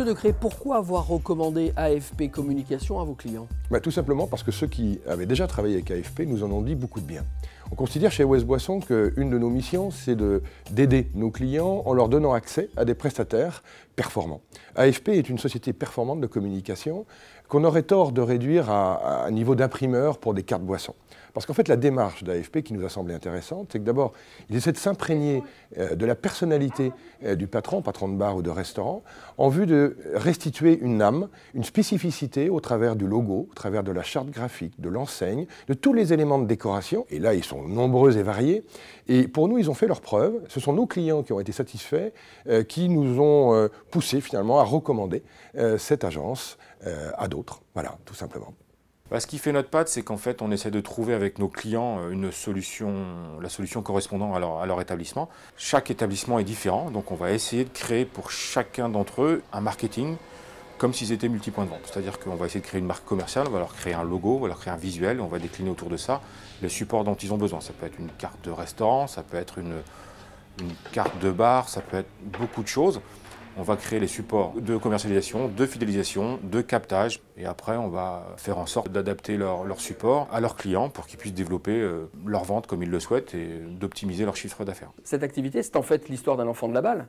Monsieur Decré, pourquoi avoir recommandé AFP Communication à vos clients? Tout simplement parce que ceux qui avaient déjà travaillé avec AFP nous en ont dit beaucoup de bien. On considère chez OS Boisson qu'une de nos missions, c'est d'aider nos clients en leur donnant accès à des prestataires performants. AFP est une société performante de communication qu'on aurait tort de réduire à un niveau d'imprimeur pour des cartes boissons. Parce qu'en fait, la démarche d'AFP qui nous a semblé intéressante, c'est que d'abord, ils essaient de s'imprégner de la personnalité du patron de bar ou de restaurant, en vue de restituer une âme, une spécificité au travers du logo, au travers de la charte graphique, de l'enseigne, de tous les éléments de décoration. Et là, ils sont nombreux et variés. Et pour nous, ils ont fait leurs preuves. Ce sont nos clients qui ont été satisfaits, qui nous ont poussé finalement à recommander cette agence à d'autres. Voilà, tout simplement. Ce qui fait notre patte, c'est qu'en fait, on essaie de trouver avec nos clients la solution correspondant à leur établissement. Chaque établissement est différent, donc on va essayer de créer pour chacun d'entre eux un marketing comme s'ils étaient multipoints de vente. C'est-à-dire qu'on va essayer de créer une marque commerciale, on va leur créer un logo, on va leur créer un visuel, on va décliner autour de ça les supports dont ils ont besoin. Ça peut être une carte de restaurant, ça peut être une carte de bar, ça peut être beaucoup de choses. On va créer les supports de commercialisation, de fidélisation, de captage. Et après, on va faire en sorte d'adapter leur support à leurs clients pour qu'ils puissent développer leur vente comme ils le souhaitent et d'optimiser leur chiffre d'affaires. Cette activité, c'est en fait l'histoire d'un enfant de la balle?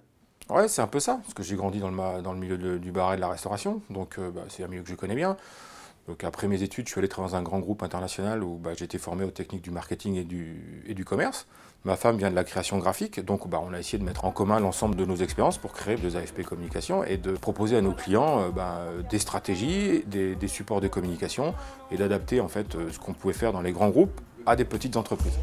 Ouais, c'est un peu ça, parce que j'ai grandi dans le milieu du bar et de la restauration, donc c'est un milieu que je connais bien. Donc après mes études, je suis allé travailler dans un grand groupe international où j'ai été formé aux techniques du marketing et du commerce. Ma femme vient de la création graphique, donc on a essayé de mettre en commun l'ensemble de nos expériences pour créer des AFP Communication et de proposer à nos clients des stratégies, des supports de communication et d'adapter en fait ce qu'on pouvait faire dans les grands groupes à des petites entreprises.